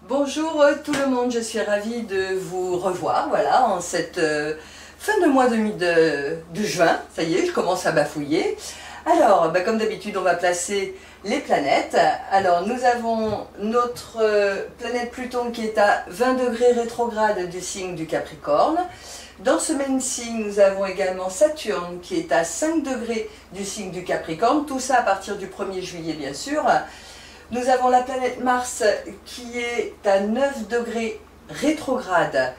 Bonjour tout le monde, je suis ravie de vous revoir, voilà, en cette fin de mois de juin. Ça y est, je commence à bafouiller. Alors, comme d'habitude, on va placer les planètes. Alors, nous avons notre planète Pluton qui est à 20 degrés rétrograde du signe du Capricorne. Dans ce même signe, nous avons également Saturne qui est à 5 degrés du signe du Capricorne. Tout ça à partir du 1er juillet, bien sûr. Nous avons la planète Mars qui est à 9 degrés rétrograde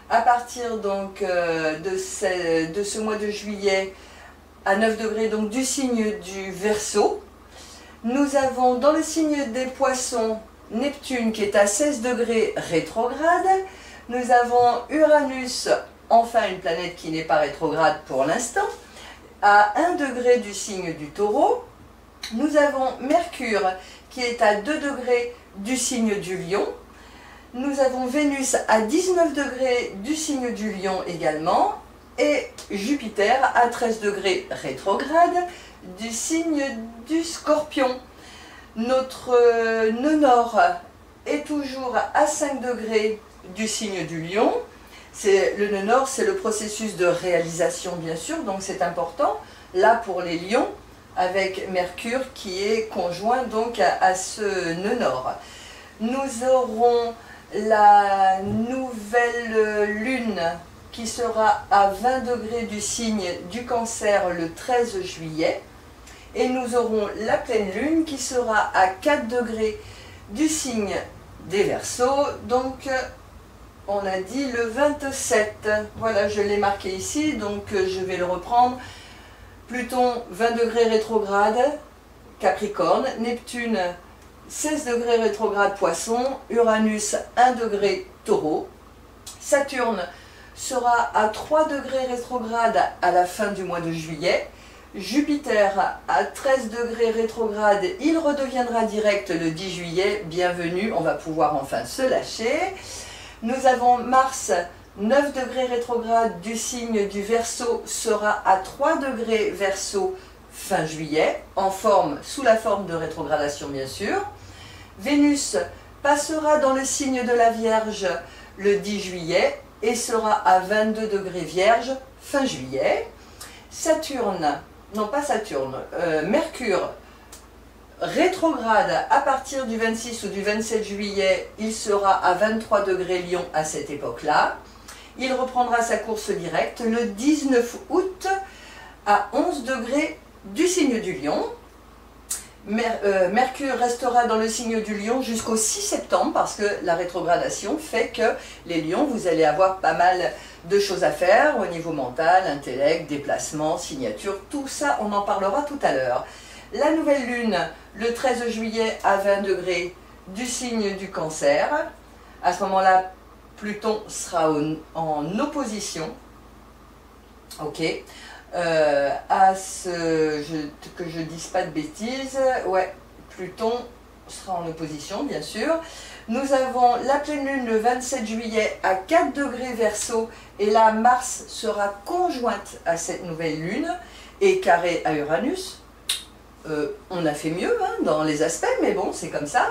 à partir donc de ce mois de juillet à 9 degrés donc du signe du Verseau. Nous avons dans le signe des Poissons Neptune qui est à 16 degrés rétrograde. Nous avons Uranus, enfin une planète qui n'est pas rétrograde pour l'instant, à 1 degré du signe du Taureau. Nous avons Mercure qui est à 2 degrés du signe du Lion. Nous avons Vénus à 19 degrés du signe du Lion également. Et Jupiter à 13 degrés rétrograde du signe du Scorpion. Notre nœud nord est toujours à 5 degrés du signe du Lion. Le nœud nord, c'est le processus de réalisation bien sûr, donc c'est important. Là pour les lions, avec Mercure qui est conjoint donc à ce nœud nord. Nous aurons la nouvelle lune qui sera à 20 degrés du signe du Cancer le 13 juillet. Et nous aurons la pleine lune qui sera à 4 degrés du signe des Verseaux. Donc on a dit le 27. Voilà, je l'ai marqué ici, donc je vais le reprendre. Pluton 20 degrés rétrograde, Capricorne, Neptune 16 degrés rétrograde Poisson, Uranus 1 degré Taureau, Saturne sera à 3 degrés rétrograde à la fin du mois de juillet, Jupiter à 13 degrés rétrograde, il redeviendra direct le 10 juillet, bienvenue, on va pouvoir enfin se lâcher. Nous avons Mars 9 degrés rétrograde du signe du Verseau sera à 3 degrés Verseau fin juillet, sous la forme de rétrogradation bien sûr. Vénus passera dans le signe de la Vierge le 10 juillet et sera à 22 degrés Vierge fin juillet. Mercure rétrograde à partir du 26 ou du 27 juillet, il sera à 23 degrés Lion à cette époque-là. Il reprendra sa course directe le 19 août à 11 degrés du signe du Lion. Mercure restera dans le signe du Lion jusqu'au 6 septembre parce que la rétrogradation fait que les lions, vous allez avoir pas mal de choses à faire au niveau mental, intellect, déplacement, signature, tout ça on en parlera tout à l'heure. La nouvelle lune le 13 juillet à 20 degrés du signe du Cancer. À ce moment-là, Pluton sera en opposition, ok, que je dise pas de bêtises, ouais, Pluton sera en opposition, bien sûr. Nous avons la pleine lune le 27 juillet à 4 degrés Verseau, et là, Mars sera conjointe à cette nouvelle lune, et carré à Uranus. On a fait mieux hein, dans les aspects, mais bon, c'est comme ça.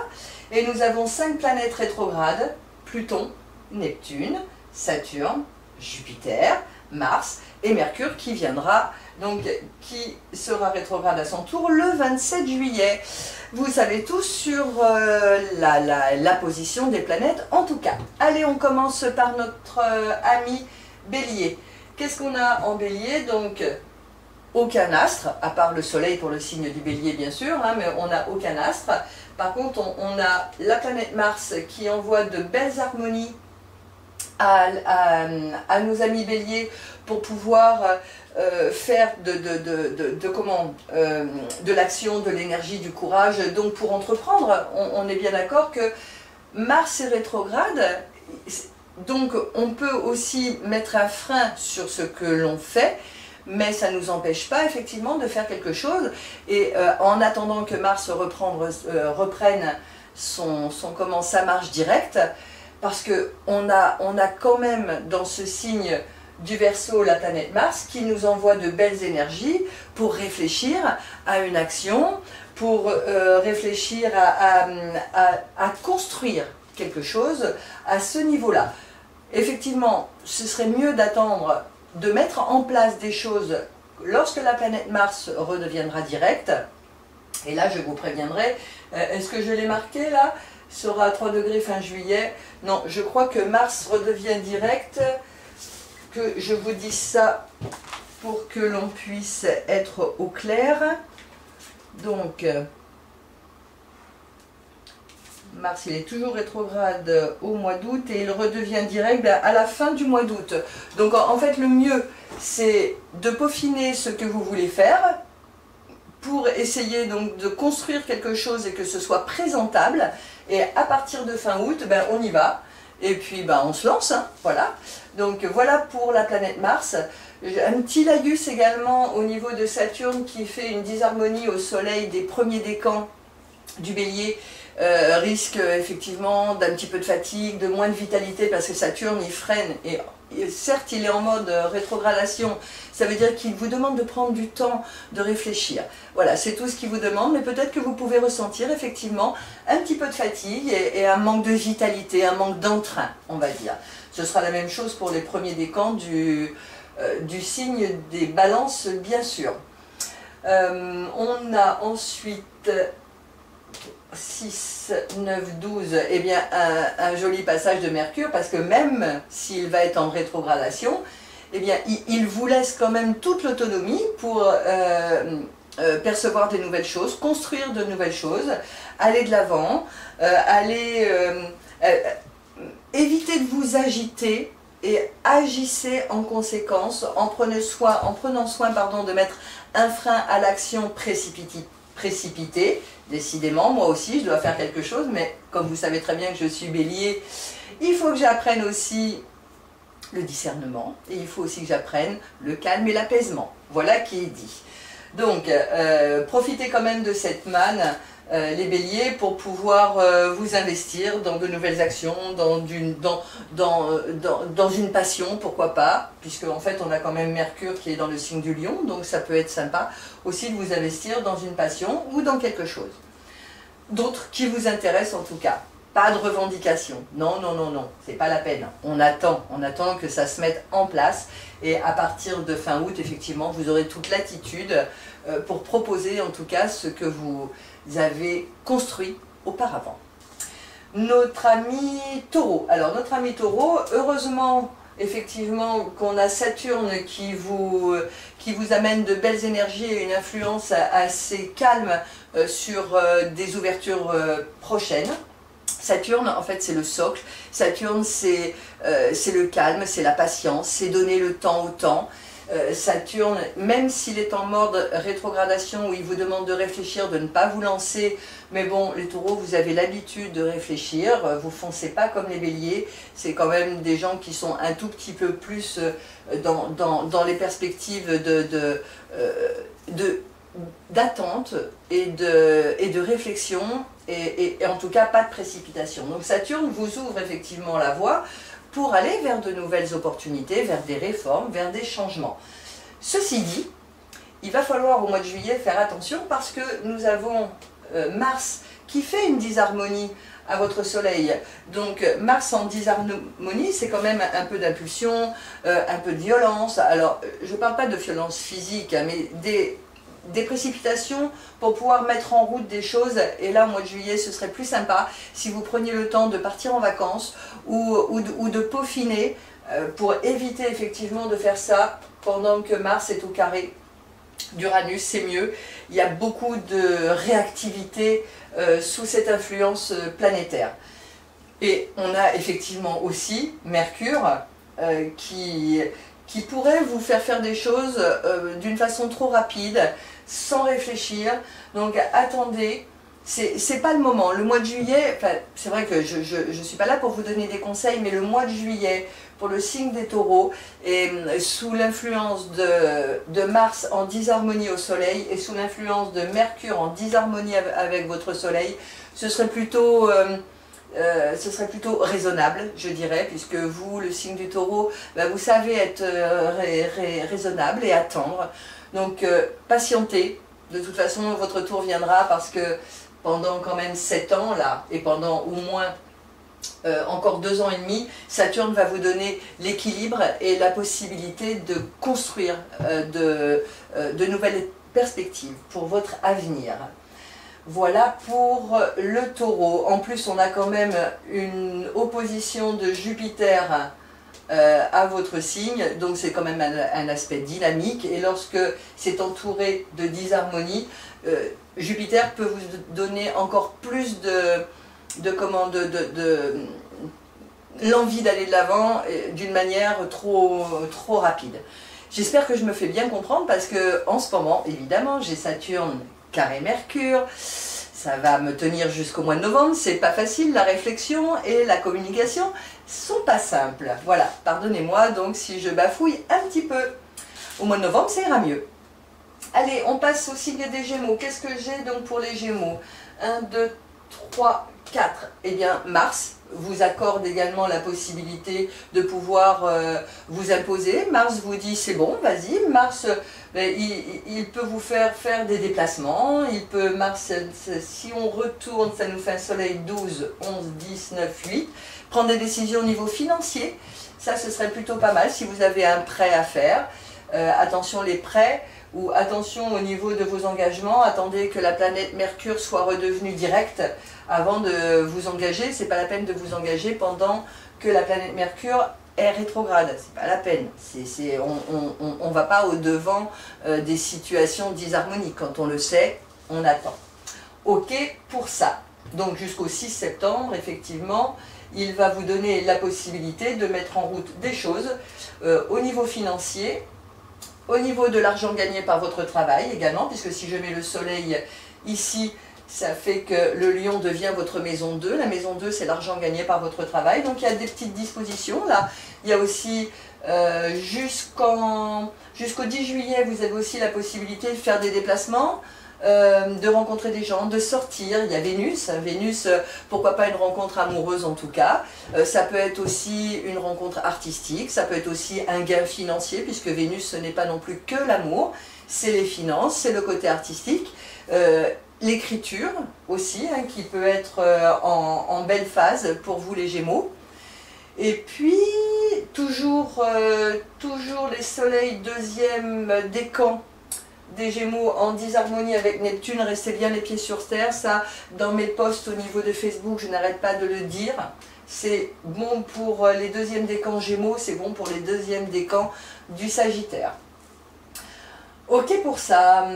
Et nous avons 5 planètes rétrogrades, Pluton, Neptune, Saturne, Jupiter, Mars et Mercure qui sera rétrograde à son tour le 27 juillet. Vous savez tous sur la position des planètes en tout cas. Allez, on commence par notre ami Bélier. Qu'est-ce qu'on a en Bélier? Donc, aucun astre, à part le soleil pour le signe du Bélier bien sûr, hein, mais on n'a aucun astre. Par contre, on a la planète Mars qui envoie de belles harmonies à nos amis Bélier pour pouvoir faire de l'action, de l'énergie, du courage, donc pour entreprendre. On est bien d'accord que Mars est rétrograde, donc on peut aussi mettre un frein sur ce que l'on fait, mais ça ne nous empêche pas effectivement de faire quelque chose. Et en attendant que Mars reprenne sa marche directe, parce qu'on a quand même dans ce signe du Verseau la planète Mars qui nous envoie de belles énergies pour réfléchir à une action, pour réfléchir à construire quelque chose à ce niveau-là. Effectivement, ce serait mieux d'attendre, de mettre en place des choses lorsque la planète Mars redeviendra directe. Et là, je vous préviendrai, est-ce que je l'ai marqué là? Sera à 3 degrés fin juillet. Non, je crois que Mars redevient direct, que je vous dise ça pour que l'on puisse être au clair. Donc, Mars, il est toujours rétrograde au mois d'août et il redevient direct à la fin du mois d'août. Donc, en fait, le mieux, c'est de peaufiner ce que vous voulez faire pour essayer donc de construire quelque chose et que ce soit présentable. Et à partir de fin août, ben, on y va. Et puis, ben, on se lance. Hein, voilà. Donc, voilà pour la planète Mars. Un petit laïus également au niveau de Saturne qui fait une disharmonie au Soleil des premiers décans du Bélier. Risque effectivement d'un petit peu de fatigue, de moins de vitalité parce que Saturne il freine et certes il est en mode rétrogradation, ça veut dire qu'il vous demande de prendre du temps de réfléchir. Voilà, c'est tout ce qu'il vous demande, mais peut-être que vous pouvez ressentir effectivement un petit peu de fatigue et un manque de vitalité, un manque d'entrain, on va dire. Ce sera la même chose pour les premiers décans du signe des balances, bien sûr. On a ensuite 6, 9, 12, eh bien un joli passage de Mercure, parce que même s'il va être en rétrogradation, eh bien il vous laisse quand même toute l'autonomie pour percevoir des nouvelles choses, construire de nouvelles choses, aller de l'avant, éviter de vous agiter et agissez en conséquence en prenant soin de mettre un frein à l'action précipitée. Décidément, moi aussi, je dois faire quelque chose, mais comme vous savez très bien que je suis bélier, il faut que j'apprenne aussi le discernement, et il faut aussi que j'apprenne le calme et l'apaisement. Voilà qui est dit. Donc, profitez quand même de cette manne, les béliers, pour pouvoir vous investir dans de nouvelles actions, dans une passion, pourquoi pas, puisque en fait on a quand même Mercure qui est dans le signe du Lion, donc ça peut être sympa aussi de vous investir dans une passion ou dans quelque chose d'autre qui vous intéresse en tout cas. Pas de revendication, non, non, non, non, c'est pas la peine. On attend que ça se mette en place et à partir de fin août, effectivement, vous aurez toute l'attitude pour proposer en tout cas ce que vous avez construit auparavant. Notre ami Taureau. Alors notre ami Taureau, heureusement effectivement qu'on a Saturne qui vous amène de belles énergies et une influence assez calme sur des ouvertures prochaines. Saturne, en fait, c'est le socle. Saturne, c'est le calme, c'est la patience, c'est donner le temps au temps. Saturne, même s'il est en mode rétrogradation où il vous demande de réfléchir, de ne pas vous lancer, mais bon, les taureaux, vous avez l'habitude de réfléchir, vous foncez pas comme les béliers, c'est quand même des gens qui sont un tout petit peu plus dans les perspectives d'attente et de réflexion, et en tout cas pas de précipitation. Donc Saturne vous ouvre effectivement la voie pour aller vers de nouvelles opportunités, vers des réformes, vers des changements. Ceci dit, il va falloir au mois de juillet faire attention parce que nous avons Mars qui fait une disharmonie à votre soleil. Donc Mars en disharmonie, c'est quand même un peu d'impulsion, un peu de violence. Alors je ne parle pas de violence physique, hein, mais des précipitations pour pouvoir mettre en route des choses. Et là, au mois de juillet, ce serait plus sympa si vous preniez le temps de partir en vacances ou de peaufiner pour éviter effectivement de faire ça pendant que Mars est au carré d'Uranus. C'est mieux. Il y a beaucoup de réactivité sous cette influence planétaire. Et on a effectivement aussi Mercure qui pourrait vous faire des choses d'une façon trop rapide, sans réfléchir. Donc attendez, c'est pas le moment. Le mois de juillet, c'est vrai que je suis pas là pour vous donner des conseils, mais le mois de juillet, pour le signe des taureaux, et sous l'influence de Mars en disharmonie au soleil, et sous l'influence de Mercure en disharmonie avec votre soleil, ce serait plutôt raisonnable, je dirais, puisque vous, le signe du taureau, vous savez être raisonnable et attendre. Donc patientez, de toute façon votre tour viendra parce que pendant quand même 7 ans là, et pendant au moins encore 2 ans et demi, Saturne va vous donner l'équilibre et la possibilité de construire de nouvelles perspectives pour votre avenir. Voilà pour le Taureau. En plus, on a quand même une opposition de Jupiter à votre signe, donc c'est quand même un aspect dynamique. Et lorsque c'est entouré de disharmonie, Jupiter peut vous donner encore plus l'envie d'aller de l'avant d'une manière trop rapide. J'espère que je me fais bien comprendre parce que en ce moment, évidemment, j'ai Saturne carré Mercure. Ça va me tenir jusqu'au mois de novembre. C'est pas facile, la réflexion et la communication sont pas simples. Voilà, pardonnez-moi donc si je bafouille un petit peu. Au mois de novembre, ça ira mieux. Allez, on passe au signe des Gémeaux. Qu'est-ce que j'ai donc pour les Gémeaux? 1, 2, 3, 4. Eh bien, Mars vous accorde également la possibilité de pouvoir vous imposer. Mars vous dit c'est bon, vas-y. Mars, il peut vous faire des déplacements. Mars, si on retourne, ça nous fait un soleil 12, 11, 10, 9, 8. Prendre des décisions au niveau financier, ça ce serait plutôt pas mal si vous avez un prêt à faire. Attention les prêts, ou attention au niveau de vos engagements, attendez que la planète Mercure soit redevenue directe avant de vous engager. C'est pas la peine de vous engager pendant que la planète Mercure est rétrograde, c'est pas la peine. On va pas au devant des situations disharmoniques. Quand on le sait, on attend. Ok pour ça. Donc jusqu'au 6 septembre, effectivement, il va vous donner la possibilité de mettre en route des choses au niveau financier, au niveau de l'argent gagné par votre travail également, puisque si je mets le soleil ici, ça fait que le lion devient votre maison 2. La maison 2, c'est l'argent gagné par votre travail. Donc il y a des petites dispositions là. Il y a aussi jusqu'au 10 juillet, vous avez aussi la possibilité de faire des déplacements, de rencontrer des gens, de sortir. Il y a Vénus. Vénus, pourquoi pas une rencontre amoureuse en tout cas. Ça peut être aussi une rencontre artistique, ça peut être aussi un gain financier, puisque Vénus, ce n'est pas non plus que l'amour, c'est les finances, c'est le côté artistique. L'écriture aussi, hein, qui peut être en belle phase pour vous les Gémeaux. Et puis, toujours les soleils deuxième décan des Gémeaux en disharmonie avec Neptune. Restez bien les pieds sur terre. Ça, dans mes posts au niveau de Facebook, je n'arrête pas de le dire. C'est bon pour les deuxièmes décans Gémeaux, c'est bon pour les deuxièmes décans du Sagittaire. Ok pour ça.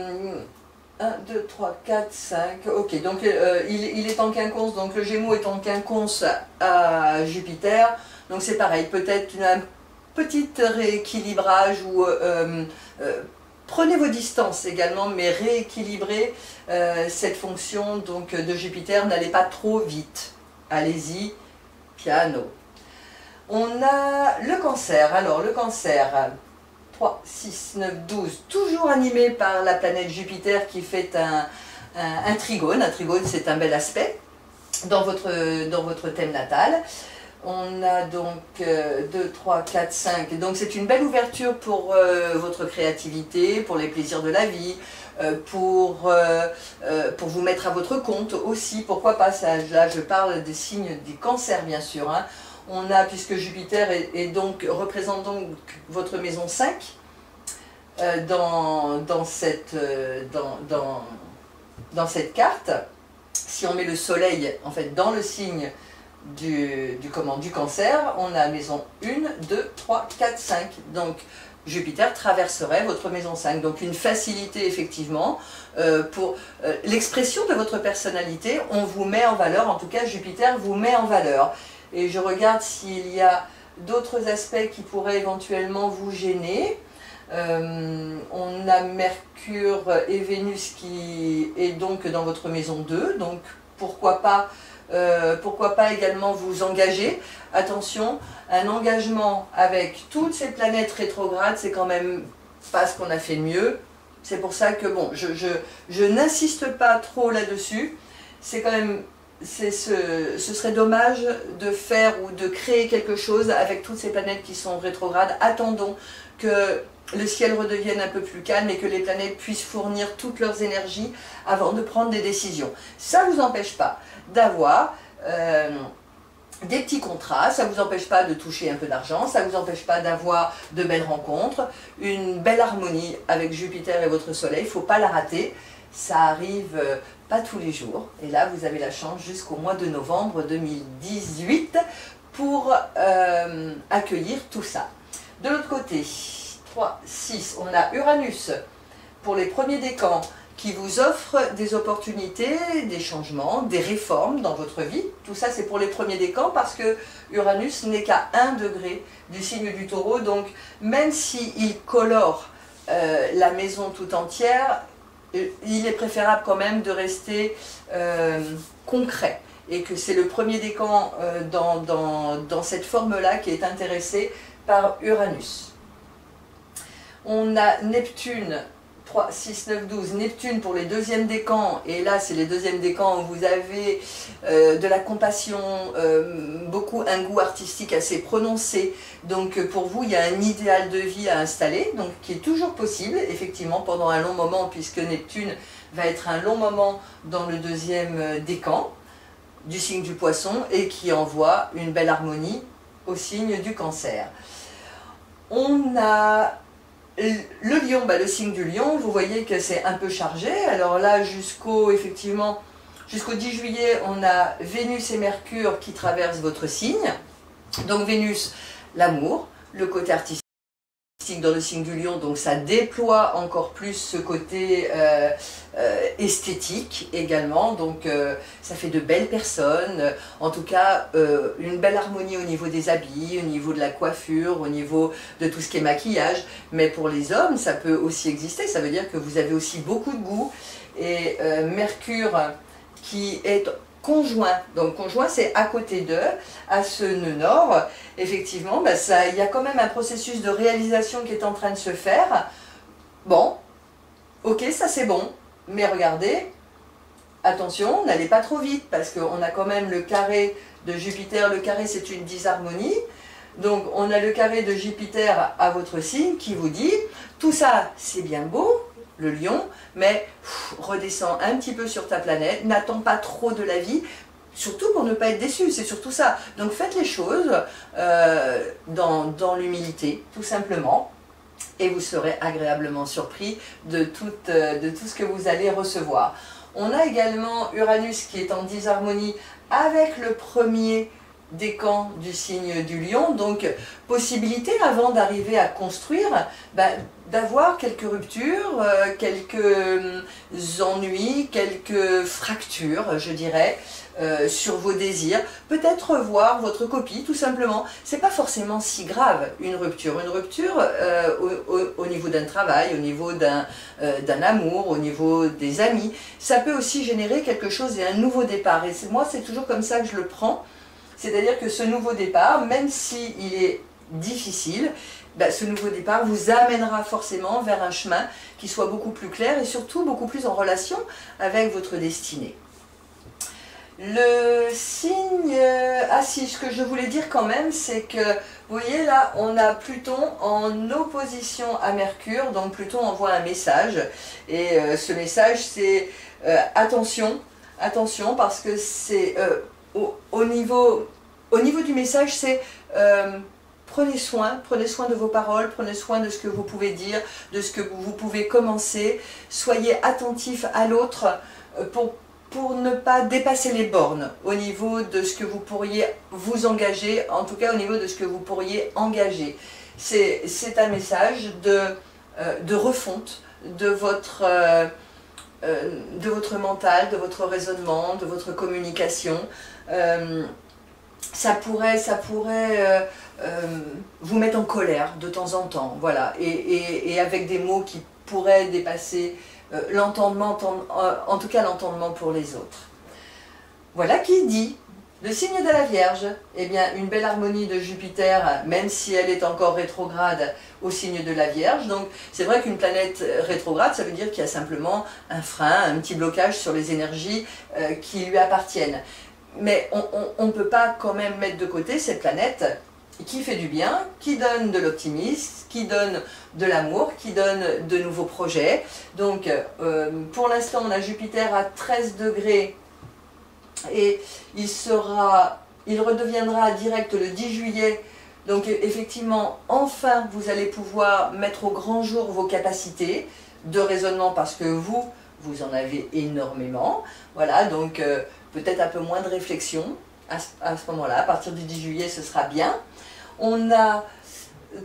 1, 2, 3, 4, 5, ok, donc il est en quinconce, donc le Gémeaux est en quinconce à Jupiter, donc c'est pareil, peut-être un petit rééquilibrage ou prenez vos distances également, mais rééquilibrez cette fonction donc, de Jupiter, n'allez pas trop vite, allez-y, piano. On a le Cancer, alors le Cancer... 3, 6, 9, 12, toujours animé par la planète Jupiter qui fait un trigone. Un trigone, c'est un bel aspect dans votre thème natal. On a donc 2, 3, 4, 5. Donc c'est une belle ouverture pour votre créativité, pour les plaisirs de la vie, pour vous mettre à votre compte aussi. Pourquoi pas ça, là je parle des signes des cancers bien sûr. Hein. On a, puisque Jupiter représente donc votre maison 5 dans cette carte, si on met le soleil en fait dans le signe du Cancer, on a maison 1, 2, 3, 4, 5. Donc Jupiter traverserait votre maison 5. Donc une facilité effectivement pour l'expression de votre personnalité. On vous met en valeur, en tout cas Jupiter vous met en valeur. Et je regarde s'il y a d'autres aspects qui pourraient éventuellement vous gêner. On a Mercure et Vénus qui est donc dans votre maison 2. Donc pourquoi pas également vous engager. Attention, un engagement avec toutes ces planètes rétrogrades, c'est quand même pas ce qu'on a fait de mieux. C'est pour ça que bon, je n'insiste pas trop là-dessus. C'est quand même... ce serait dommage de faire ou de créer quelque chose avec toutes ces planètes qui sont rétrogrades. Attendons que le ciel redevienne un peu plus calme et que les planètes puissent fournir toutes leurs énergies avant de prendre des décisions. Ça ne vous empêche pas d'avoir des petits contrats, ça ne vous empêche pas de toucher un peu d'argent, ça ne vous empêche pas d'avoir de belles rencontres, une belle harmonie avec Jupiter et votre Soleil, il ne faut pas la rater, ça arrive pas tous les jours. Et là, vous avez la chance jusqu'au mois de novembre 2018 pour accueillir tout ça. De l'autre côté, 3, 6, on a Uranus pour les premiers décans, qui vous offre des opportunités, des changements, des réformes dans votre vie. Tout ça, c'est pour les premiers décans parce que Uranus n'est qu'à 1 degré du signe du Taureau. Donc, même s'il colore la maison tout entière, il est préférable quand même de rester concret. Et que c'est le premier décan dans cette forme-là qui est intéressé par Uranus. On a Neptune. 3, 6, 9, 12, Neptune pour les deuxièmes décans, et là c'est les deuxièmes décans où vous avez de la compassion, beaucoup un goût artistique assez prononcé, donc pour vous il y a un idéal de vie à installer, donc qui est toujours possible, effectivement pendant un long moment, puisque Neptune va être un long moment dans le deuxième décan du signe du Poisson, et qui envoie une belle harmonie au signe du Cancer. On a le Lion, le signe du Lion, vous voyez que c'est un peu chargé. Alors là, jusqu'au 10 juillet, on a Vénus et Mercure qui traversent votre signe. Donc Vénus, l'amour, le côté artistique dans le signe du Lion, donc ça déploie encore plus ce côté esthétique également, donc ça fait de belles personnes, en tout cas une belle harmonie au niveau des habits, au niveau de la coiffure, au niveau de tout ce qui est maquillage, mais pour les hommes ça peut aussi exister, ça veut dire que vous avez aussi beaucoup de goût, et Mercure qui est conjoint, donc conjoint c'est à côté d'eux, à ce nœud nord, effectivement il y a quand même un processus de réalisation qui est en train de se faire. Bon, ok, ça c'est bon, mais regardez, attention, n'allez pas trop vite, parce qu'on a quand même le carré de Jupiter, le carré c'est une disharmonie, donc on a le carré de Jupiter à votre signe qui vous dit, tout ça c'est bien beau, le Lion, mais redescends un petit peu sur ta planète, n'attends pas trop de la vie, surtout pour ne pas être déçu, c'est surtout ça. Donc faites les choses dans l'humilité, tout simplement, et vous serez agréablement surpris de tout ce que vous allez recevoir. On a également Uranus qui est en disharmonie avec le premier décan du signe du Lion, donc possibilité avant d'arriver à construire, d'avoir quelques ruptures, quelques ennuis, quelques fractures, je dirais, sur vos désirs, peut-être revoir votre copie tout simplement. C'est pas forcément si grave une rupture au niveau d'un travail, au niveau d'un amour, au niveau des amis, ça peut aussi générer quelque chose et un nouveau départ, et moi c'est toujours comme ça que je le prends. C'est-à-dire que ce nouveau départ, même s'il est difficile, ce nouveau départ vous amènera forcément vers un chemin qui soit beaucoup plus clair et surtout beaucoup plus en relation avec votre destinée. Le signe... Ah si, ce que je voulais dire quand même, c'est que, vous voyez là, on a Pluton en opposition à Mercure, donc Pluton envoie un message, et ce message c'est attention, attention, parce que c'est... Au niveau du message, c'est prenez soin de vos paroles, prenez soin de ce que vous pouvez dire, de ce que vous pouvez commencer, soyez attentif à l'autre pour ne pas dépasser les bornes au niveau de ce que vous pourriez vous engager, en tout cas au niveau de ce que vous pourriez engager. C'est un message de refonte de votre mental, de votre raisonnement, de votre communication. Ça pourrait vous mettre en colère de temps en temps, voilà, et avec des mots qui pourraient dépasser l'entendement, en tout cas l'entendement pour les autres. Voilà qui dit le signe de la Vierge, eh bien une belle harmonie de Jupiter, même si elle est encore rétrograde au signe de la Vierge. Donc c'est vrai qu'une planète rétrograde, ça veut dire qu'il y a simplement un frein, un petit blocage sur les énergies qui lui appartiennent. Mais on ne peut pas quand même mettre de côté cette planète qui fait du bien, qui donne de l'optimisme, qui donne de l'amour, qui donne de nouveaux projets. Donc pour l'instant on a Jupiter à 13 degrés et il sera il redeviendra direct le 10 juillet. Donc effectivement, enfin, vous allez pouvoir mettre au grand jour vos capacités de raisonnement parce que vous en avez énormément. Voilà, donc peut-être un peu moins de réflexion à ce moment-là. À partir du 10 juillet, ce sera bien. On a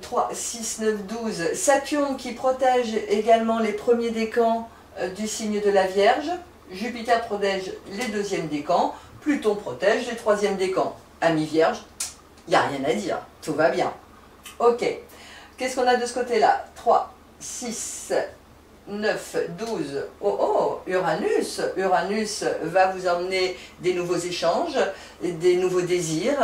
3, 6, 9, 12. Saturne qui protège également les premiers décans du signe de la Vierge. Jupiter protège les deuxièmes décans. Pluton protège les troisièmes décans. Ami Vierge, il n'y a rien à dire. Tout va bien. Ok. Qu'est-ce qu'on a de ce côté-là? 3, 6, 9, 12. Oh oh, Uranus. Uranus va vous emmener des nouveaux échanges, des nouveaux désirs.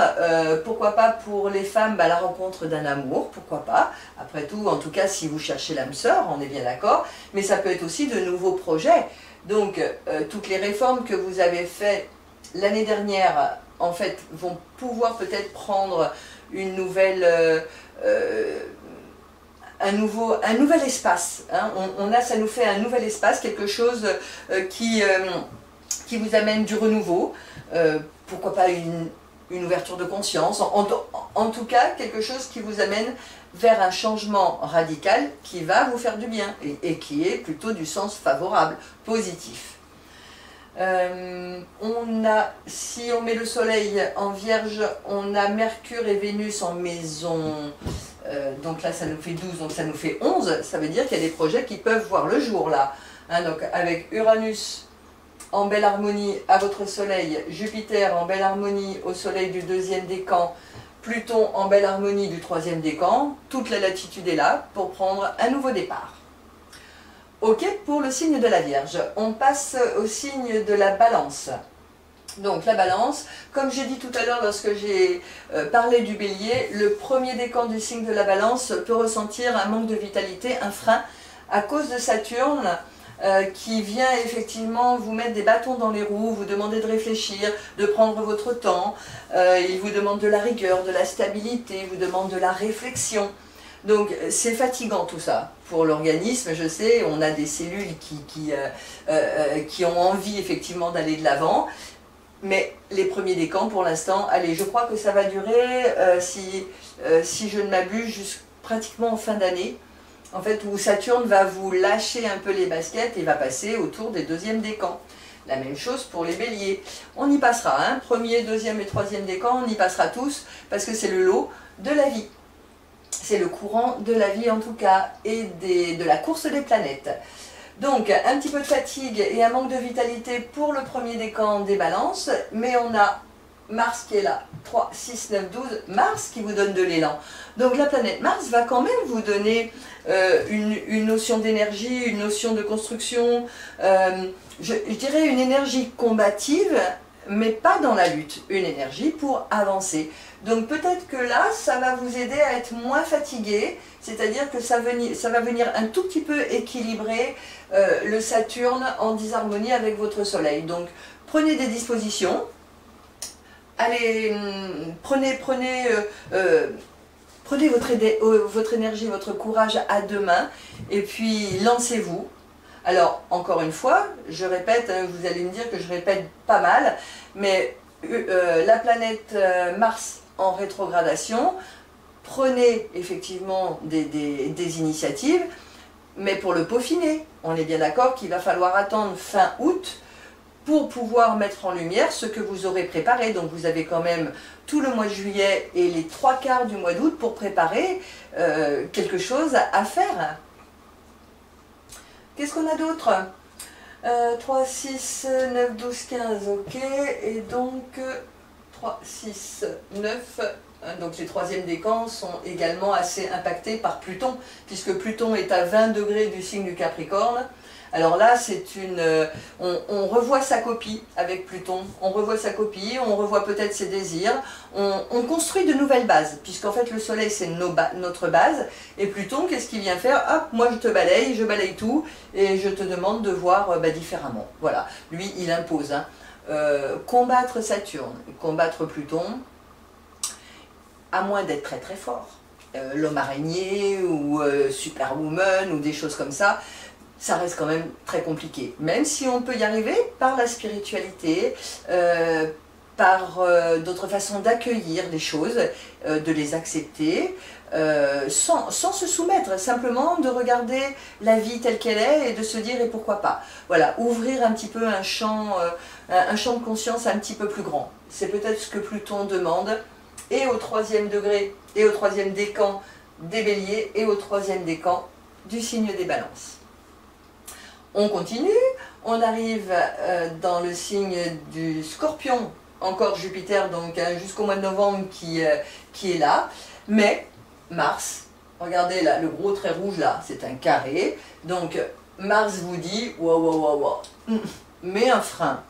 Pourquoi pas pour les femmes, la rencontre d'un amour, pourquoi pas. Après tout, en tout cas, si vous cherchez l'âme sœur, on est bien d'accord. Mais ça peut être aussi de nouveaux projets. Donc, toutes les réformes que vous avez faites l'année dernière, en fait, vont pouvoir peut-être prendre une nouvelle... un nouvel espace, hein. Ça nous fait un nouvel espace, quelque chose qui vous amène du renouveau, pourquoi pas une ouverture de conscience, en tout cas quelque chose qui vous amène vers un changement radical qui va vous faire du bien et qui est plutôt du sens favorable, positif. Si on met le soleil en Vierge, on a Mercure et Vénus en maison, donc là ça nous fait 12, donc ça nous fait 11, ça veut dire qu'il y a des projets qui peuvent voir le jour là, hein, donc avec Uranus en belle harmonie à votre soleil, Jupiter en belle harmonie au soleil du deuxième décan, Pluton en belle harmonie du troisième décan, toute la latitude est là pour prendre un nouveau départ. Ok, pour le signe de la Vierge, on passe au signe de la Balance. Donc la Balance, comme j'ai dit tout à l'heure lorsque j'ai parlé du Bélier, le premier décan du signe de la Balance peut ressentir un manque de vitalité, un frein, à cause de Saturne qui vient effectivement vous mettre des bâtons dans les roues, vous demander de réfléchir, de prendre votre temps, il vous demande de la rigueur, de la stabilité, vous demande de la réflexion. Donc c'est fatigant tout ça pour l'organisme, je sais, on a des cellules qui ont envie effectivement d'aller de l'avant, mais les premiers décans pour l'instant, allez, je crois que ça va durer, si je ne m'abuse, jusqu'à pratiquement en fin d'année, en fait, où Saturne va vous lâcher un peu les baskets et va passer autour des deuxièmes décans. La même chose pour les béliers. On y passera, hein, premier, deuxième et troisième décan, on y passera tous, parce que c'est le lot de la vie. C'est le courant de la vie en tout cas, et de la course des planètes. Donc un petit peu de fatigue et un manque de vitalité pour le premier décan des balances, mais on a Mars qui est là, 3, 6, 9, 12, Mars qui vous donne de l'élan. Donc la planète Mars va quand même vous donner une notion d'énergie, une notion de construction, je dirais une énergie combative, mais pas dans la lutte, une énergie pour avancer. Donc peut-être que là, ça va vous aider à être moins fatigué, c'est-à-dire que ça va venir un tout petit peu équilibrer le Saturne en disharmonie avec votre Soleil. Donc prenez des dispositions, allez, prenez votre énergie, votre courage à deux mains, et puis lancez-vous. Alors, encore une fois, je répète, vous allez me dire que je répète pas mal, mais la planète Mars en rétrogradation, prenez effectivement des initiatives, mais pour le peaufiner. On est bien d'accord qu'il va falloir attendre fin août pour pouvoir mettre en lumière ce que vous aurez préparé. Donc vous avez quand même tout le mois de juillet et les 3/4 du mois d'août pour préparer quelque chose à faire. Qu'est-ce qu'on a d'autre 3, 6, 9, 12, 15, ok. Et donc 3, 6, 9, donc les troisièmes décans sont également assez impactés par Pluton, puisque Pluton est à 20 degrés du signe du Capricorne. Alors là, on revoit sa copie avec Pluton, on revoit sa copie, on revoit peut-être ses désirs, on construit de nouvelles bases, puisqu'en fait le Soleil c'est notre base, et Pluton, qu'est-ce qu'il vient faire? Hop, moi je balaye tout, et je te demande de voir différemment. Voilà, lui il impose. Hein. Combattre Saturne, combattre Pluton, à moins d'être très très fort. L'homme araignée, ou Superwoman, ou des choses comme ça, ça reste quand même très compliqué. Même si on peut y arriver par la spiritualité, par d'autres façons d'accueillir les choses, de les accepter, sans se soumettre, simplement de regarder la vie telle qu'elle est et de se dire et pourquoi pas. Voilà, ouvrir un petit peu un champ de conscience un petit peu plus grand. C'est peut-être ce que Pluton demande, et au 3e degré, et au 3e décan des Béliers, et au 3e décan du signe des Balances. On continue, on arrive dans le signe du Scorpion, encore Jupiter, donc jusqu'au mois de novembre qui est là, mais Mars, regardez là, le gros trait rouge là, c'est un carré, donc Mars vous dit, wow, mets un frein,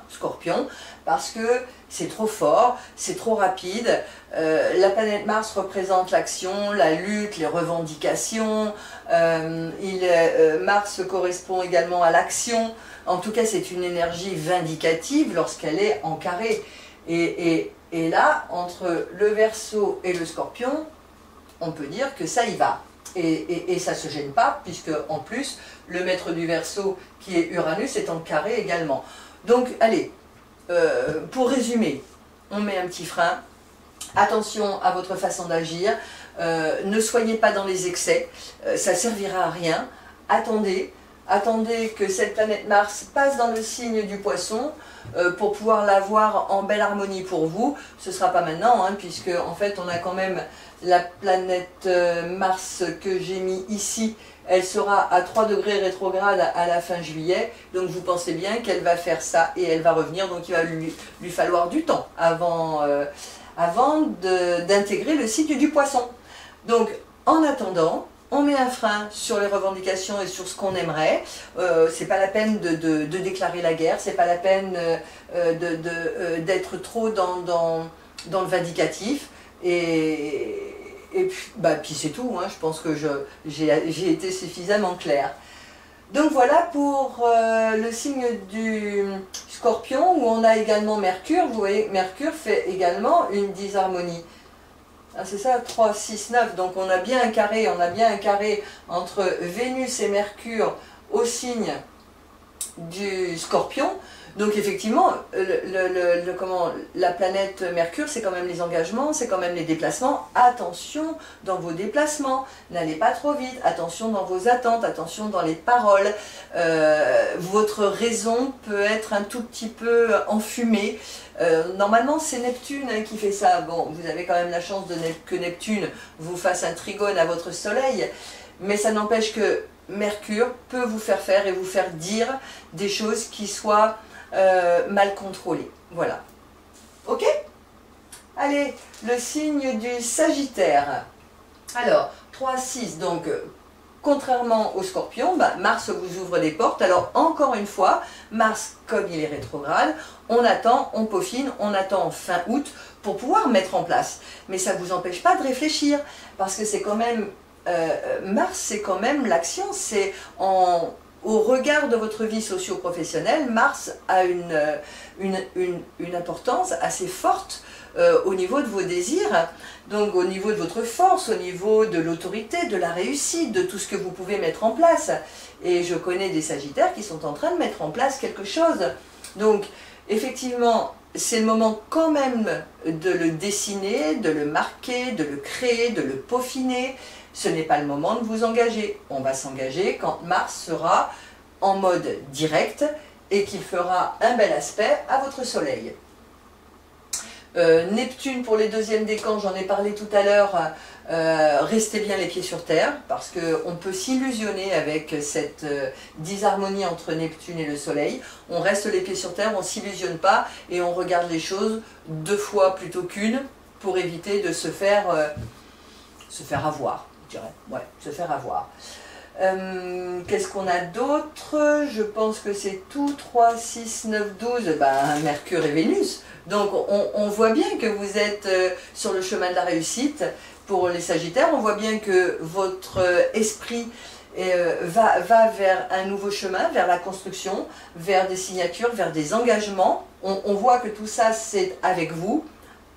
Scorpion, parce que c'est trop fort, c'est trop rapide. La planète Mars représente l'action, la lutte, les revendications. Mars correspond également à l'action. En tout cas, c'est une énergie vindicative lorsqu'elle est en carré. Et là, entre le Verseau et le Scorpion, on peut dire que ça y va. Et ça ne se gêne pas, puisque en plus, le maître du Verseau, qui est Uranus, est en carré également. Donc, allez, pour résumer, on met un petit frein. Attention à votre façon d'agir. Ne soyez pas dans les excès. Ça ne servira à rien. Attendez que cette planète Mars passe dans le signe du Poisson pour pouvoir l'avoir en belle harmonie pour vous. Ce ne sera pas maintenant, hein, puisque en fait, on a quand même la planète Mars que j'ai mis ici. Elle sera à 3 degrés rétrograde à la fin juillet, donc vous pensez bien qu'elle va faire ça et elle va revenir, donc il va lui falloir du temps avant d'intégrer le cycle du Poisson. Donc en attendant, on met un frein sur les revendications et sur ce qu'on aimerait. C'est pas la peine de déclarer la guerre, c'est pas la peine d'être trop dans le vindicatif. Et puis c'est tout, hein. Je pense que j'ai été suffisamment claire. Donc voilà pour le signe du Scorpion, où on a également Mercure. Vous voyez, Mercure fait également une disharmonie. Ah, c'est ça, 3, 6, 9. Donc on a bien un carré entre Vénus et Mercure au signe du Scorpion. Donc effectivement, la planète Mercure, c'est quand même les engagements, c'est quand même les déplacements. Attention dans vos déplacements, n'allez pas trop vite, attention dans vos attentes, attention dans les paroles. Votre raison peut être un tout petit peu enfumée. Normalement, c'est Neptune qui fait ça. Bon, vous avez quand même la chance que Neptune vous fasse un trigone à votre Soleil, mais ça n'empêche que Mercure peut vous faire faire et vous faire dire des choses qui soient mal contrôlées. Voilà. Ok? Allez, le signe du Sagittaire. Alors, 3, 6, donc contrairement au Scorpion, Mars vous ouvre des portes. Alors encore une fois, Mars, comme il est rétrograde, on attend, on peaufine, on attend fin août pour pouvoir mettre en place. Mais ça ne vous empêche pas de réfléchir, parce que c'est quand même, Mars c'est quand même l'action, c'est au regard de votre vie socio-professionnelle, Mars a une importance assez forte au niveau de vos désirs, donc au niveau de votre force, au niveau de l'autorité, de la réussite, de tout ce que vous pouvez mettre en place. Et je connais des Sagittaires qui sont en train de mettre en place quelque chose. Donc effectivement, c'est le moment quand même de le dessiner, de le marquer, de le créer, de le peaufiner. Ce n'est pas le moment de vous engager. On va s'engager quand Mars sera en mode direct et qu'il fera un bel aspect à votre Soleil. Neptune pour les deuxièmes décans, j'en ai parlé tout à l'heure, restez bien les pieds sur terre, parce qu'on peut s'illusionner avec cette disharmonie entre Neptune et le Soleil. On reste les pieds sur terre, on ne s'illusionne pas et on regarde les choses 2 fois plutôt qu'une pour éviter de se faire avoir, je dirais. Ouais, se faire avoir. Qu'est-ce qu'on a d'autre? Je pense que c'est tout. 3, 6, 9, 12, Mercure et Vénus. Donc on voit bien que vous êtes sur le chemin de la réussite pour les Sagittaires. On voit bien que votre esprit va vers un nouveau chemin, vers la construction, vers des signatures, vers des engagements. On voit que tout ça c'est avec vous.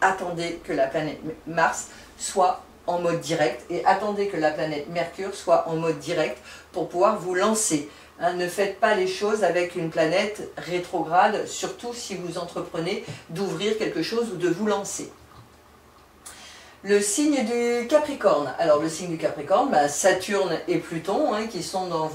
Attendez que la planète Mars soit en mode direct et attendez que la planète Mercure soit en mode direct pour pouvoir vous lancer. Hein, ne faites pas les choses avec une planète rétrograde, surtout si vous entreprenez d'ouvrir quelque chose ou de vous lancer. Le signe du Capricorne. Alors le signe du Capricorne, ben, Saturne et Pluton, hein, qui sont dans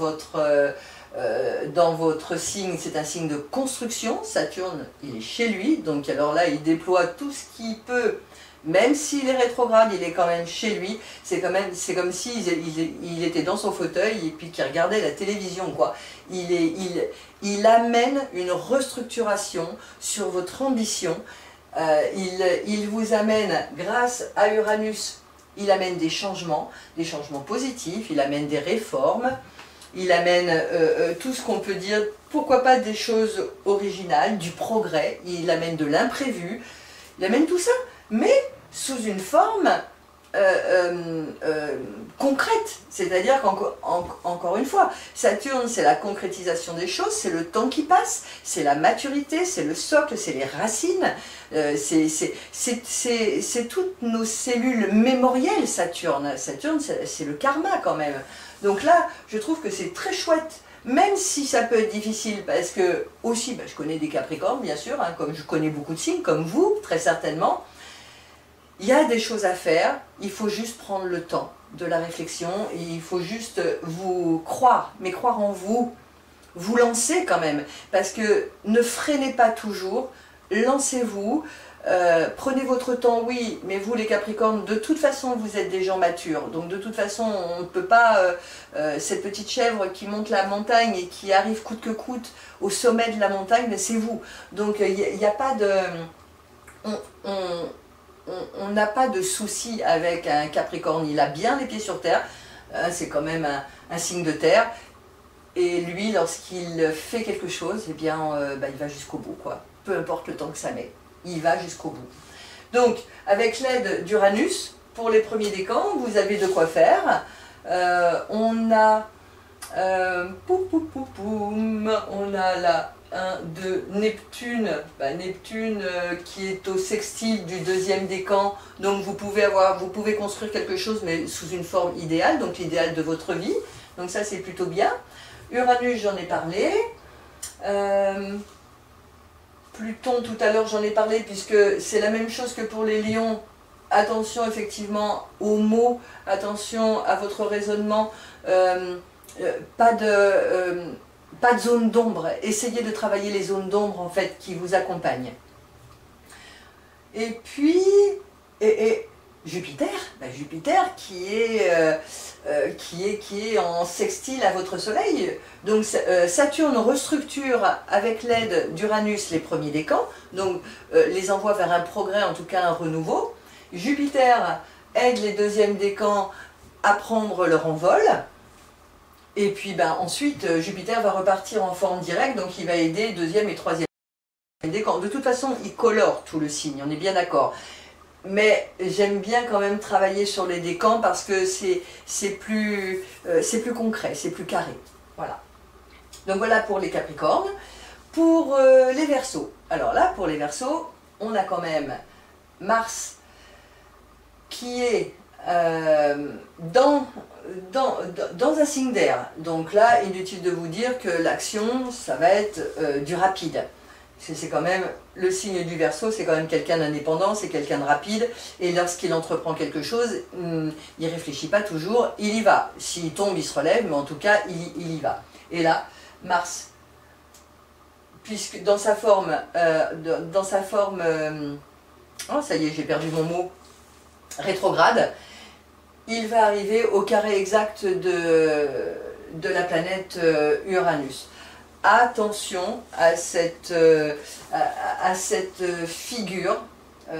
votre signe, c'est un signe de construction. Saturne, il est chez lui, donc alors là, il déploie tout ce qu'il peut. Même s'il est rétrograde, il est quand même chez lui. C'est comme s'il était dans son fauteuil et puis qu'il regardait la télévision, quoi. Il amène une restructuration sur votre ambition. Il vous amène, grâce à Uranus, il amène des changements positifs, il amène des réformes, il amène tout ce qu'on peut dire, pourquoi pas des choses originales, du progrès, il amène de l'imprévu, il amène tout ça, mais sous une forme concrète, c'est-à-dire qu'encore une fois, Saturne c'est la concrétisation des choses, c'est le temps qui passe, c'est la maturité, c'est le socle, c'est les racines, c'est toutes nos cellules mémorielles. Saturne c'est le karma quand même. Donc là, je trouve que c'est très chouette, même si ça peut être difficile, parce que aussi, ben, je connais des Capricornes bien sûr, hein, comme je connais beaucoup de signes, comme vous, très certainement. Il y a des choses à faire, il faut juste prendre le temps de la réflexion, et il faut juste vous croire, mais croire en vous, vous lancer quand même, parce que ne freinez pas toujours, lancez-vous, prenez votre temps, oui, mais vous les Capricornes, de toute façon vous êtes des gens matures, donc de toute façon on ne peut pas, cette petite chèvre qui monte la montagne et qui arrive coûte que coûte au sommet de la montagne, c'est vous, donc il n'y a pas de... On n'a pas de souci avec un Capricorne, il a bien les pieds sur terre, c'est quand même un signe de terre, et lui lorsqu'il fait quelque chose, eh bien, bah, il va jusqu'au bout, quoi. Peu importe le temps que ça met, il va jusqu'au bout. Donc avec l'aide d'Uranus, pour les premiers décans, vous avez de quoi faire. On a on a là 1, 2, Neptune, Neptune qui est au sextile du deuxième décan, donc vous pouvez construire quelque chose mais sous une forme idéale, donc l'idéal de votre vie, donc ça c'est plutôt bien. Uranus, j'en ai parlé. Pluton, tout à l'heure j'en ai parlé, puisque c'est la même chose que pour les lions. Attention effectivement aux mots, attention à votre raisonnement, pas de zone d'ombre, essayez de travailler les zones d'ombre en fait qui vous accompagnent. Et puis, Jupiter, Jupiter qui est en sextile à votre soleil. Donc Saturne restructure avec l'aide d'Uranus les premiers décans, donc les envoie vers un progrès, en tout cas un renouveau. Jupiter aide les deuxièmes décans à prendre leur envol. Et puis ensuite, Jupiter va repartir en forme directe, donc il va aider deuxième et troisième décan. De toute façon, il colore tout le signe, on est bien d'accord. Mais j'aime bien quand même travailler sur les décans parce que c'est plus concret, c'est plus carré. Voilà. Donc voilà pour les Capricornes. Pour les Verseaux. Alors là, pour les Verseaux, on a quand même Mars qui est dans un signe d'air. Donc là, inutile de vous dire que l'action, ça va être du rapide. C'est quand même, le signe du Verseau, c'est quand même quelqu'un d'indépendant, c'est quelqu'un de rapide, et lorsqu'il entreprend quelque chose, il ne réfléchit pas toujours, il y va. S'il tombe, il se relève, mais en tout cas, il y va. Et là, Mars, puisque dans sa forme, oh ça y est, j'ai perdu mon mot, rétrograde, il va arriver au carré exact de la planète Uranus. Attention à cette figure,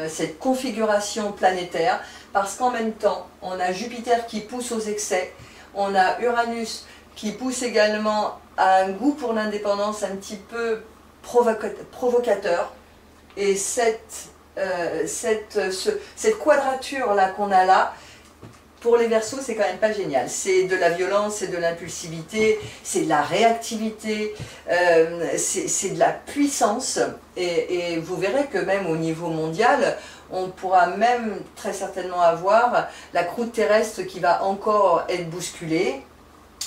cette configuration planétaire, parce qu'en même temps, on a Jupiter qui pousse aux excès, on a Uranus qui pousse également à un goût pour l'indépendance un petit peu provocateur, et cette quadrature-là qu'on a là, pour les Verseaux, c'est quand même pas génial. C'est de la violence, c'est de l'impulsivité, c'est de la réactivité, c'est de la puissance. Et vous verrez que même au niveau mondial, on pourra même très certainement avoir la croûte terrestre qui va encore être bousculée.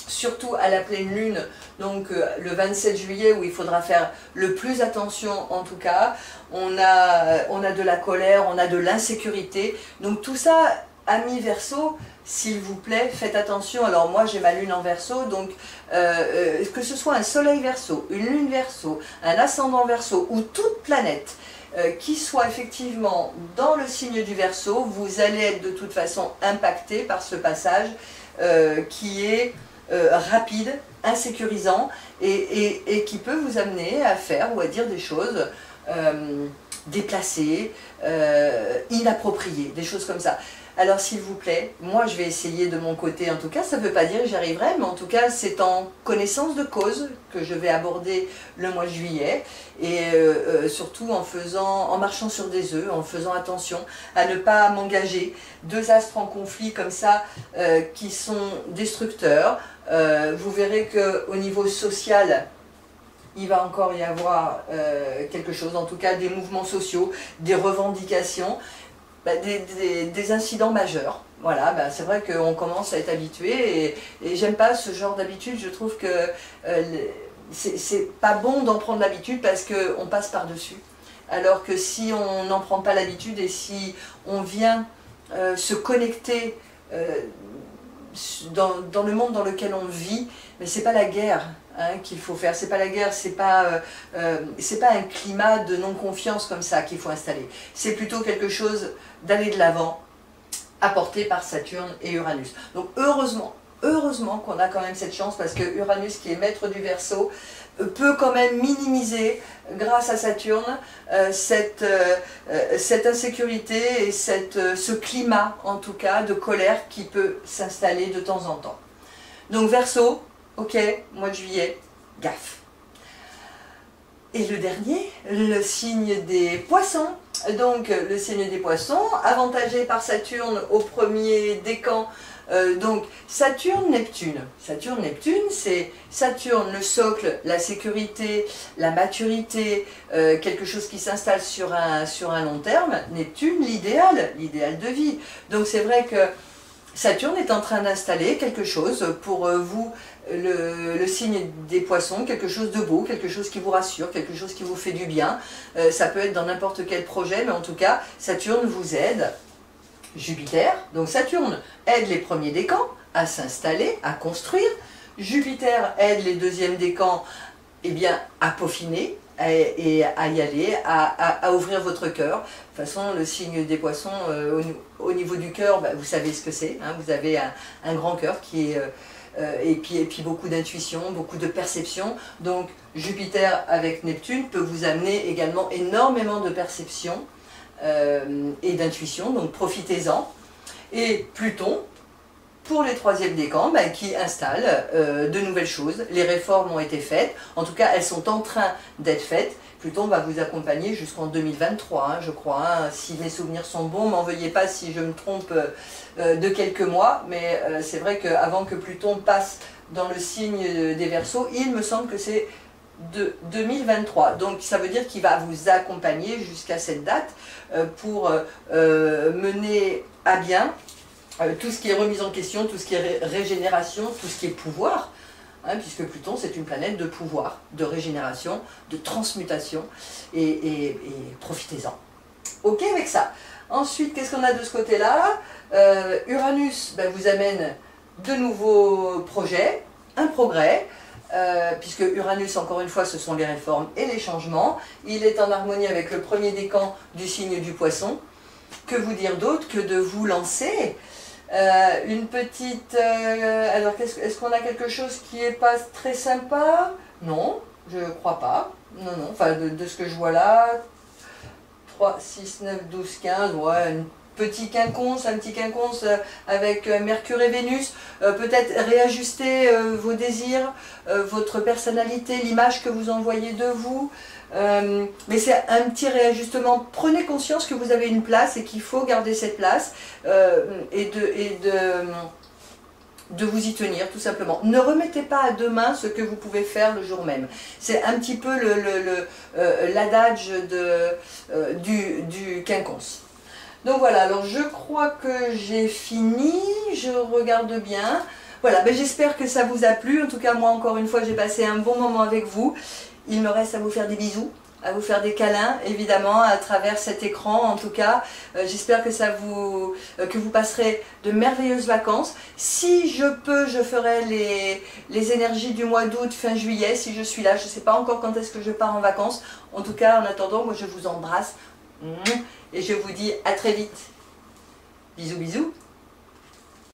surtout à la pleine lune, donc le 27 juillet où il faudra faire le plus attention en tout cas. On a de la colère, on a de l'insécurité, donc tout ça, amis Verseau, s'il vous plaît, faites attention. Alors moi j'ai ma lune en Verseau, donc que ce soit un soleil Verseau, une lune Verseau, un ascendant Verseau ou toute planète qui soit effectivement dans le signe du Verseau, vous allez être de toute façon impacté par ce passage qui est rapide, insécurisant et qui peut vous amener à faire ou à dire des choses déplacées, inappropriées, des choses comme ça. Alors s'il vous plaît, moi je vais essayer de mon côté, en tout cas ça ne veut pas dire que j'y arriverai, mais en tout cas c'est en connaissance de cause que je vais aborder le mois de juillet, et surtout en marchant sur des œufs, en faisant attention à ne pas m'engager. Deux astres en conflit comme ça qui sont destructeurs. Vous verrez qu'au niveau social, il va encore y avoir quelque chose, en tout cas des mouvements sociaux, des revendications, des incidents majeurs. Voilà, c'est vrai qu'on commence à être habitué et j'aime pas ce genre d'habitude. Je trouve que c'est pas bon d'en prendre l'habitude parce qu'on passe par-dessus. Alors que si on n'en prend pas l'habitude et si on vient se connecter dans le monde dans lequel on vit, mais c'est pas la guerre qu'il faut faire, c'est pas la guerre, c'est pas un climat de non-confiance comme ça qu'il faut installer. C'est plutôt quelque chose d'aller de l'avant, apporté par Saturne et Uranus. Donc heureusement qu'on a quand même cette chance, parce que Uranus, qui est maître du Verseau, peut quand même minimiser, grâce à Saturne, cette insécurité et ce climat, en tout cas, de colère qui peut s'installer de temps en temps. Donc Verseau, ok, mois de juillet, gaffe. Et le dernier, le signe des Poissons. Donc le signe des Poissons, avantagé par Saturne au premier décan. Donc Saturne-Neptune. Saturne-Neptune, c'est Saturne, le socle, la sécurité, la maturité, quelque chose qui s'installe sur un long terme. Neptune, l'idéal de vie. Donc c'est vrai que Saturne est en train d'installer quelque chose pour vous, le signe des Poissons, quelque chose de beau, quelque chose qui vous rassure, quelque chose qui vous fait du bien. Ça peut être dans n'importe quel projet, mais en tout cas, Saturne vous aide. Jupiter, donc Saturne aide les premiers décans à s'installer, à construire. Jupiter aide les deuxièmes décans à peaufiner et à y aller, à ouvrir votre cœur. De toute façon, le signe des Poissons, au niveau du cœur, vous savez ce que c'est. Vous avez un grand cœur qui est... et puis beaucoup d'intuition, beaucoup de perception. Donc Jupiter avec Neptune peut vous amener également énormément de perception et d'intuition, donc profitez-en. Et Pluton, pour les troisièmes décans, qui installe de nouvelles choses. Les réformes ont été faites, en tout cas elles sont en train d'être faites. Pluton va vous accompagner jusqu'en 2023, je crois. Si mes souvenirs sont bons, m'en veuillez pas si je me trompe de quelques mois, mais c'est vrai qu'avant que Pluton passe dans le signe des Verseaux, il me semble que c'est de 2023. Donc ça veut dire qu'il va vous accompagner jusqu'à cette date pour mener à bien tout ce qui est remise en question, tout ce qui est régénération, tout ce qui est pouvoir, puisque Pluton c'est une planète de pouvoir, de régénération, de transmutation, et profitez-en. Ok avec ça. Ensuite, qu'est-ce qu'on a de ce côté-là? Uranus vous amène de nouveaux projets, un progrès, puisque Uranus, encore une fois, ce sont les réformes et les changements. Il est en harmonie avec le premier décan du signe du Poisson. Que vous dire d'autre que de vous lancer une petite... alors, est-ce qu'on a quelque chose qui n'est pas très sympa? Non, je crois pas. Non, enfin, de ce que je vois là, 3, 6, 9, 12, 15, ouais, un petit quinconce avec Mercure et Vénus, peut-être réajuster vos désirs, votre personnalité, l'image que vous envoyez de vous, mais c'est un petit réajustement. Prenez conscience que vous avez une place et qu'il faut garder cette place et de vous y tenir, tout simplement. Ne remettez pas à demain ce que vous pouvez faire le jour même. C'est un petit peu l'adage du quinconce. Donc voilà, alors je crois que j'ai fini, je regarde bien. Voilà, ben j'espère que ça vous a plu. En tout cas, moi, encore une fois, j'ai passé un bon moment avec vous. Il me reste à vous faire des bisous, à vous faire des câlins, évidemment, à travers cet écran. En tout cas, j'espère que que vous passerez de merveilleuses vacances. Si je peux, je ferai les énergies du mois d'août, fin juillet, si je suis là. Je ne sais pas encore quand est-ce que je pars en vacances. En tout cas, en attendant, moi, je vous embrasse. Et je vous dis à très vite. Bisous, bisous.